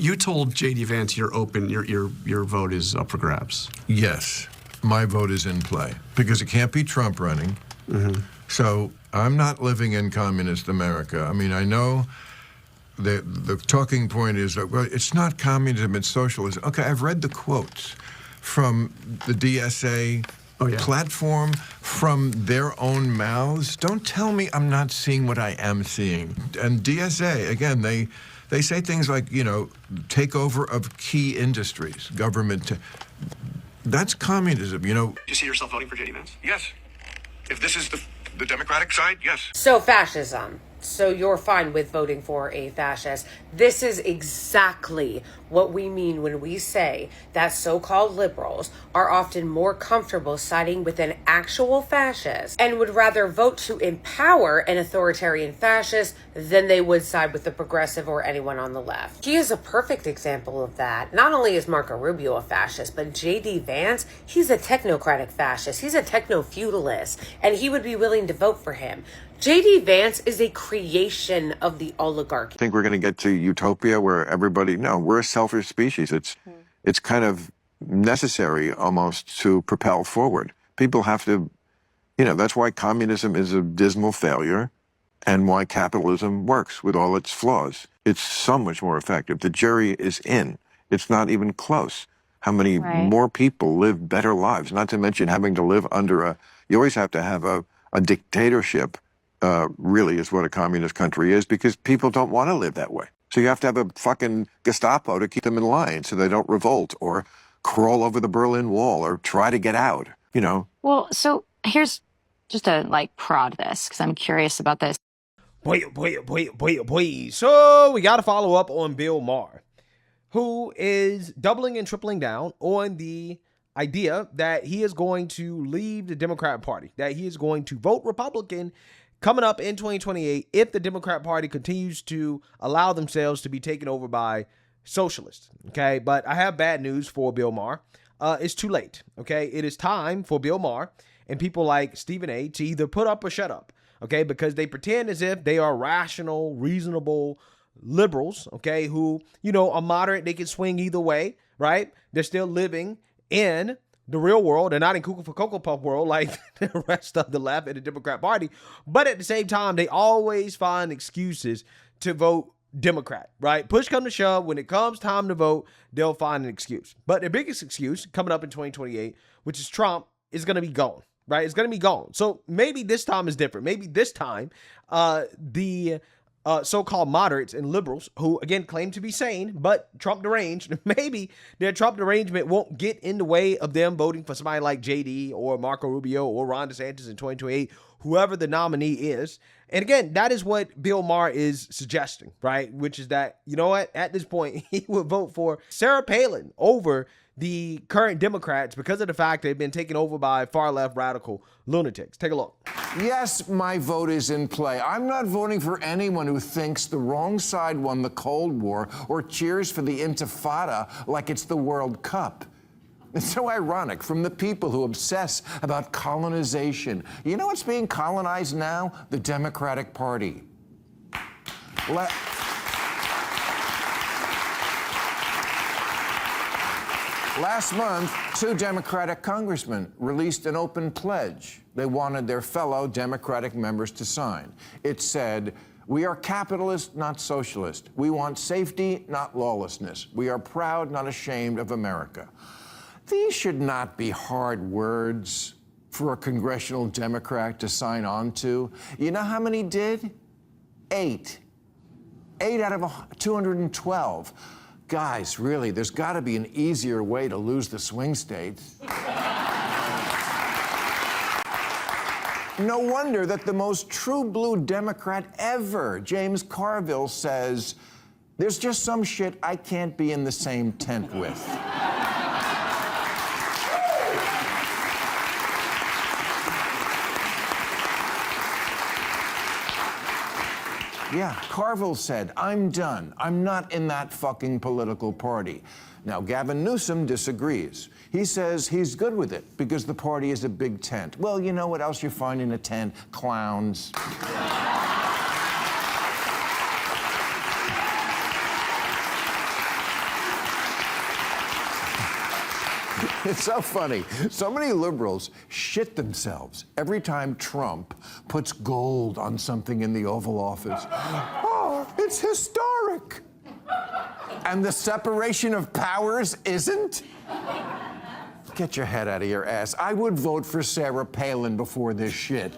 You told J.D. Vance you're open, your vote is up for grabs. Yes, my vote is in play because it can't be Trump running. Mm-hmm. So I'm not living in communist America. I mean, I know the talking point is that, well, it's not communism, it's socialism. Okay, I've read the quotes from the DSA platform, from their own mouths. Don't tell me I'm not seeing what I am seeing. And DSA, again, they say things like, takeover of key industries, government. That's communism, Do you see yourself voting for J.D. Vance? Yes. If this is the Democratic side, yes. So fascism. So you're fine with voting for a fascist. This is exactly what we mean when we say that so-called liberals are often more comfortable siding with an actual fascist and would rather vote to empower an authoritarian fascist than they would side with the progressive or anyone on the left. He is a perfect example of that. Not only is Marco Rubio a fascist, but J.D. Vance, he's a technocratic fascist. He's a techno-feudalist, and he would be willing to vote for him. J.D. Vance is a creation of the oligarchy. I think we're going to get to utopia where we're a selfish species. It's kind of necessary almost to propel forward. People have to, that's why communism is a dismal failure and why capitalism works with all its flaws. It's so much more effective. The jury is in. It's not even close. How many more people live better lives, not to mention having to live under you always have to have a dictatorship. Really is what a communist country is, because people don't want to live that way. So you have to have a fucking Gestapo to keep them in line so they don't revolt or crawl over the Berlin Wall or try to get out, Well, so here's just a prod this, because I'm curious about this. Boy. So we got to follow up on Bill Maher, who is doubling and tripling down on the idea that he is going to leave the Democrat Party, that he is going to vote Republican coming up in 2028 if the Democrat Party continues to allow themselves to be taken over by socialists. Okay, but I have bad news for Bill Maher. It's too late. Okay, it is time for Bill Maher and people like Stephen A. to either put up or shut up. Okay, because they pretend as if they are rational, reasonable liberals. Okay, who are moderate. They can swing either way. Right? They're still living in the real world. They're not in Cuckoo for Cocoa Puff world like the rest of the left and the Democrat Party. But at the same time, they always find excuses to vote Democrat, right? Push come to shove, when it comes time to vote, they'll find an excuse. But their biggest excuse coming up in 2028, which is Trump, is going to be gone, right? It's going to be gone. So maybe this time is different. Maybe this time the so-called moderates and liberals, who again claim to be sane but Trump deranged, maybe their Trump derangement won't get in the way of them voting for somebody like JD or Marco Rubio or Ron DeSantis in 2028, whoever the nominee is. And again, that is what Bill Maher is suggesting, right? Which is that, at this point, he would vote for Sarah Palin over the current Democrats because of the fact they've been taken over by far-left radical lunatics. Take a look. Yes, my vote is in play. I'm not voting for anyone who thinks the wrong side won the Cold War or cheers for the Intifada like it's the World Cup. It's so ironic from the people who obsess about colonization. You know what's being colonized now? The Democratic Party. Last month, 2 Democratic congressmen released an open pledge they wanted their fellow Democratic members to sign. It said, "We are capitalist, not socialist. We want safety, not lawlessness. We are proud, not ashamed of America." These should not be hard words for a congressional Democrat to sign on to. You know how many did? 8. 8 out of 212. Guys, really, there's got to be an easier way to lose the swing states. No wonder that the most true blue Democrat ever, James Carville, says, "There's just some shit I can't be in the same tent with." Yeah, Carville said, "I'm done. I'm not in that fucking political party." Now, Gavin Newsom disagrees. He says he's good with it because the party is a big tent. Well, you know what else you find in a tent? Clowns. It's so funny. So many liberals shit themselves every time Trump puts gold on something in the Oval Office. Oh, it's historic. And the separation of powers isn't? Get your head out of your ass. I would vote for Sarah Palin before this shit.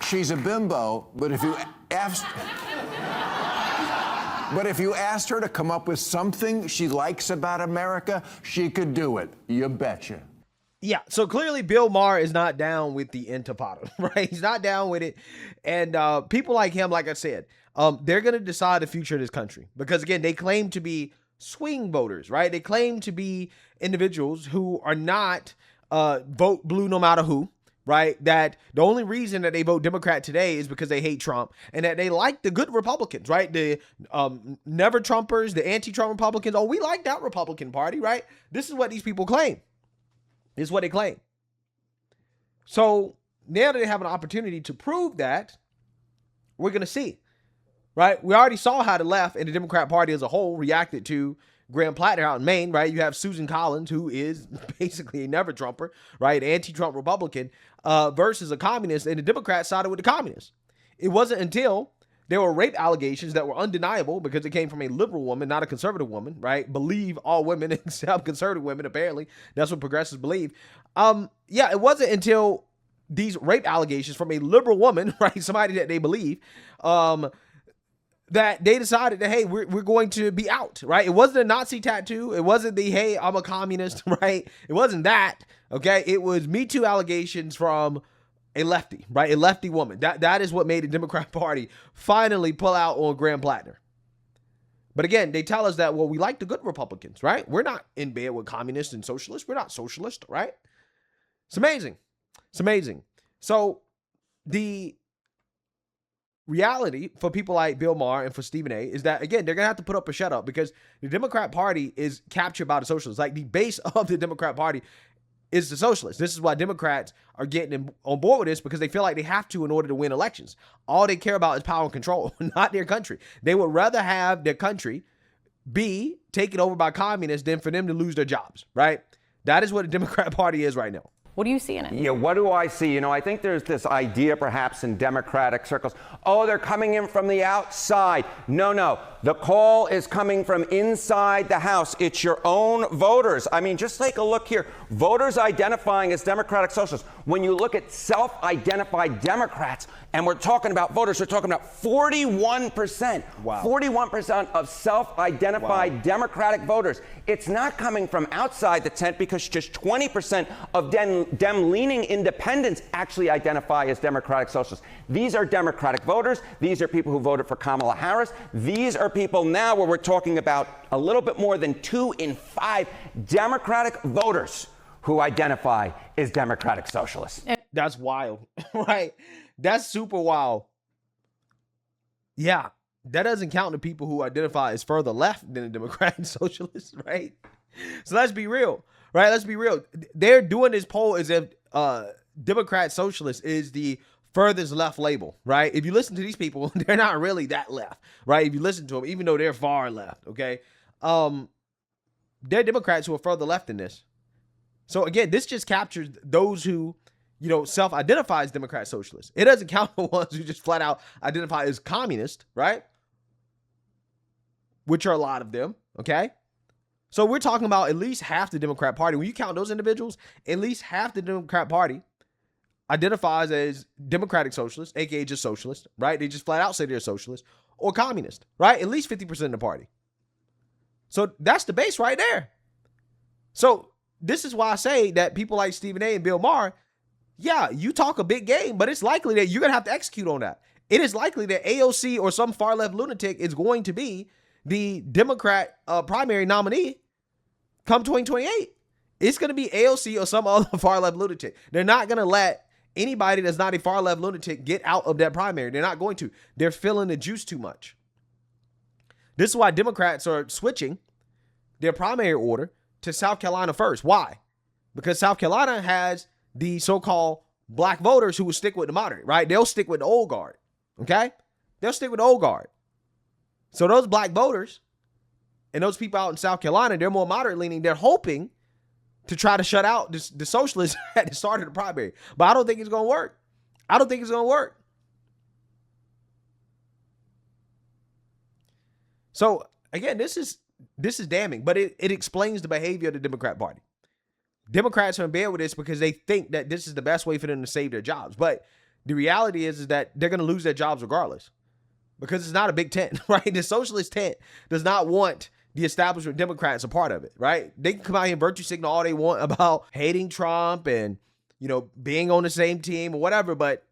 She's a bimbo, but if you asked her to come up with something she likes about America, she could do it. You betcha. Yeah, so clearly Bill Maher is not down with the Intifada, right? He's not down with it. And people like him, like I said, they're going to decide the future of this country. Because, again, they claim to be swing voters, right? They claim to be individuals who are not vote blue no matter who, right? That the only reason that they vote Democrat today is because they hate Trump and that they like the good Republicans, right? The never Trumpers, the anti-Trump Republicans. Oh, we like that Republican Party, right? This is what these people claim. This is what they claim. So now that they have an opportunity to prove that, we're going to see, right? We already saw how the left and the Democrat Party as a whole reacted to Graham Plattner out in Maine, right? You have Susan Collins, who is basically a never Trumper, right? Anti-Trump Republican versus a communist, and the Democrats sided with the communists. It wasn't until there were rape allegations that were undeniable because it came from a liberal woman, not a conservative woman, right? Believe all women except conservative women, apparently. That's what progressives believe. Yeah, it wasn't until these rape allegations from a liberal woman, right? Somebody that they believe, that they decided that, hey, we're going to be out, right? It wasn't a Nazi tattoo. It wasn't the, hey, I'm a communist, right? It wasn't that, okay? It was Me Too allegations from a lefty, right? A lefty woman. That is what made the Democrat Party finally pull out on Graham Plattner. But again, they tell us that, well, we like the good Republicans, right? We're not in bed with communists and socialists. We're not socialist, right? It's amazing. It's amazing. So the reality for people like Bill Maher and for Stephen A. is that, again, they're going to have to put up or shut up because the Democrat Party is captured by the socialists. Like the base of the Democrat Party is the socialists. This is why Democrats are getting on board with this because they feel like they have to in order to win elections. All they care about is power and control, not their country. They would rather have their country be taken over by communists than for them to lose their jobs, right? That is what the Democrat Party is right now. What do you see in it? Yeah, what do I see? You know, I think there's this idea perhaps in Democratic circles, oh, they're coming in from the outside. No. The call is coming from inside the House. It's your own voters. I mean, just take a look here. Voters identifying as Democratic Socialists. When you look at self-identified Democrats, and we're talking about voters, we're talking about 41%. Wow. 41% of self-identified Democratic voters. It's not coming from outside the tent because just 20% of Dem-leaning independents actually identify as Democratic Socialists. These are Democratic voters. These are people who voted for Kamala Harris. These are people now where we're talking about a little bit more than 2 in 5 Democratic voters who identify as Democratic Socialists. That's wild, right? That's super wild. Yeah, that doesn't count the people who identify as further left than the Democratic Socialists, right? So let's be real, right? Let's be real. They're doing this poll as if Democrat Socialist is the furthest left label, right? If you listen to these people, they're not really that left, right? If you listen to them, even though they're far left, okay? They're Democrats who are further left than this. So again, this just captures those who, self-identify as Democrat Socialists. It doesn't count the ones who just flat out identify as communist, right? Which are a lot of them, okay? So we're talking about at least half the Democrat Party. When you count those individuals, at least half the Democrat Party identifies as Democratic Socialist, aka just socialist, right? They just flat out say they're socialist or communist, right? At least 50% of the party. So that's the base right there. So this is why I say that people like Stephen A. and Bill Maher, yeah, you talk a big game, but it's likely that you're going to have to execute on that. It is likely that AOC or some far left lunatic is going to be the Democrat primary nominee come 2028. It's going to be AOC or some other far left lunatic. They're not going to let anybody that's not a far left lunatic get out of that primary. They're not going to. They're filling the juice too much. This is why Democrats are switching their primary order to South Carolina first. Why? Because South Carolina has the so-called black voters who will stick with the moderate, right? They'll stick with the old guard, okay? They'll stick with the old guard. So those black voters and those people out in South Carolina, they're more moderate leaning. They're hoping to try to shut out the socialists at the start of the primary. But I don't think it's going to work. I don't think it's going to work. So again, this is damning, but it explains the behavior of the Democrat Party. Democrats are in bed with this because they think that this is the best way for them to save their jobs. But the reality is that they're going to lose their jobs regardless, because it's not a big tent, right? The socialist tent does not want the establishment Democrats a part of it, right? They can come out here and virtue signal all they want about hating Trump and, you know, being on the same team or whatever. But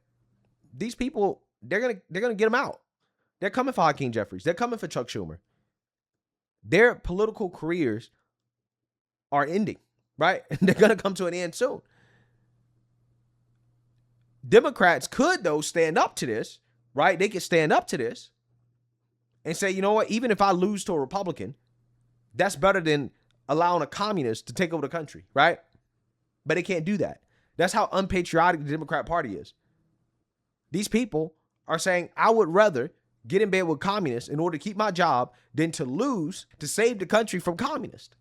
these people, they're going to get them out. They're coming for Hakeem Jeffries. They're coming for Chuck Schumer. Their political careers are ending, right? They're going to come to an end soon. Democrats could, though, stand up to this, right? They could stand up to this and say, you know what, even if I lose to a Republican, that's better than allowing a communist to take over the country, right? But they can't do that. That's how unpatriotic the Democrat Party is. These people are saying, I would rather get in bed with communists in order to keep my job than to lose to save the country from communists.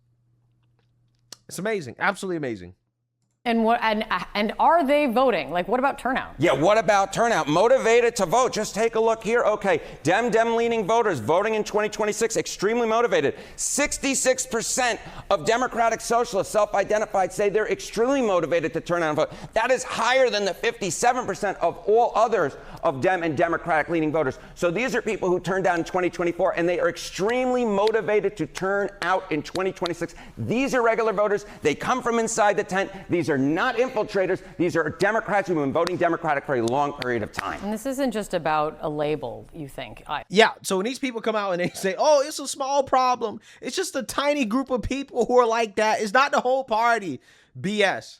It's amazing. Absolutely amazing. And what and are they voting? Like, what about turnout? Yeah, what about turnout? Motivated to vote. Just take a look here. Okay, Dem-leaning voters voting in 2026, extremely motivated. 66% of Democratic Socialists, self-identified, say they're extremely motivated to turn out and vote. That is higher than the 57% of all others of Dem and Democratic-leaning voters. So these are people who turned out in 2024, and they are extremely motivated to turn out in 2026. These are regular voters. They come from inside the tent. These are not infiltrators. These are Democrats who've been voting Democratic for a long period of time. And this isn't just about a label, you think? Yeah, so when these people come out and they say, oh, it's a small problem, it's just a tiny group of people who are like that, it's not the whole party. BS.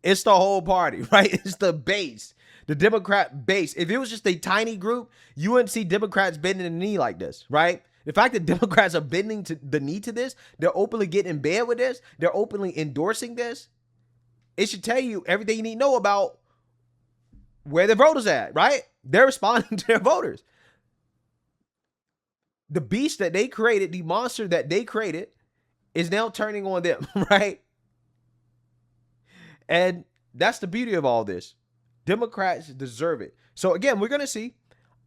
It's the whole party, right? It's the base, the Democrat base. If it was just a tiny group, you wouldn't see Democrats bending the knee like this, right? The fact that Democrats are bending to the knee to this, they're openly getting in bed with this, they're openly endorsing this, it should tell you everything you need to know about where their voters at, right? They're responding to their voters. The beast that they created, the monster that they created, is now turning on them, right? And that's the beauty of all this. Democrats deserve it. So again, we're going to see.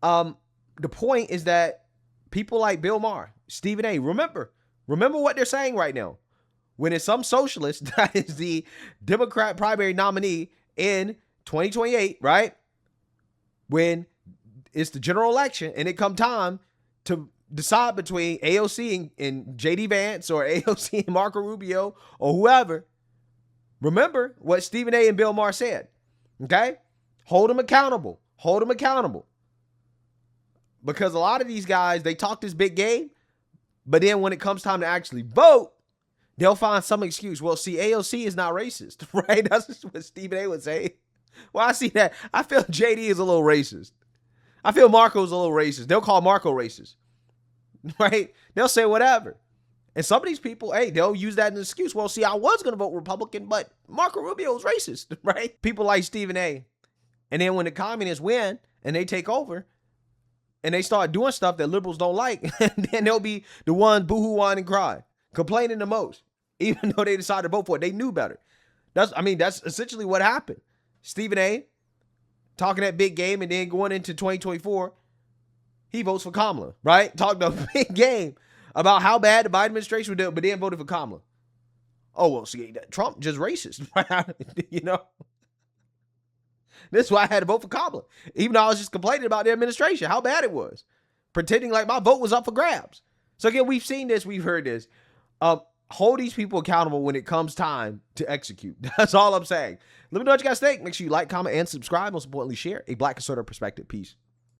The point is that people like Bill Maher, Stephen A., remember what they're saying right now. When it's some socialist that is the Democrat primary nominee in 2028, right? When it's the general election and it come time to decide between AOC and J.D. Vance or AOC and Marco Rubio or whoever, remember what Stephen A. and Bill Maher said, okay? Hold them accountable. Hold them accountable. Because a lot of these guys, they talk this big game, but then when it comes time to actually vote, they'll find some excuse. Well, see, AOC is not racist, right? That's just what Stephen A. would say. Well, I see that. I feel JD is a little racist. I feel Marco's a little racist. They'll call Marco racist, right? They'll say whatever. And some of these people, hey, they'll use that as an excuse. Well, see, I was going to vote Republican, but Marco Rubio is racist, right? People like Stephen A. And then when the communists win and they take over and they start doing stuff that liberals don't like, then they'll be the one boohoo, whine, and cry, complaining the most, even though they decided to vote for it. They knew better. That's essentially what happened. Stephen A. talking that big game and then going into 2024, he votes for Kamala, right? Talking a big game about how bad the Biden administration would do, but then voted for Kamala. Oh, well, see, Trump just racist, right? You know? This is why I had to vote for Kamala, even though I was just complaining about their administration, how bad it was, pretending like my vote was up for grabs. So again, we've seen this, we've heard this. Hold these people accountable when it comes time to execute. That's all I'm saying. Let me know what you guys think. Make sure you like, comment, and subscribe. Most importantly, share a Black conservative perspective. Peace.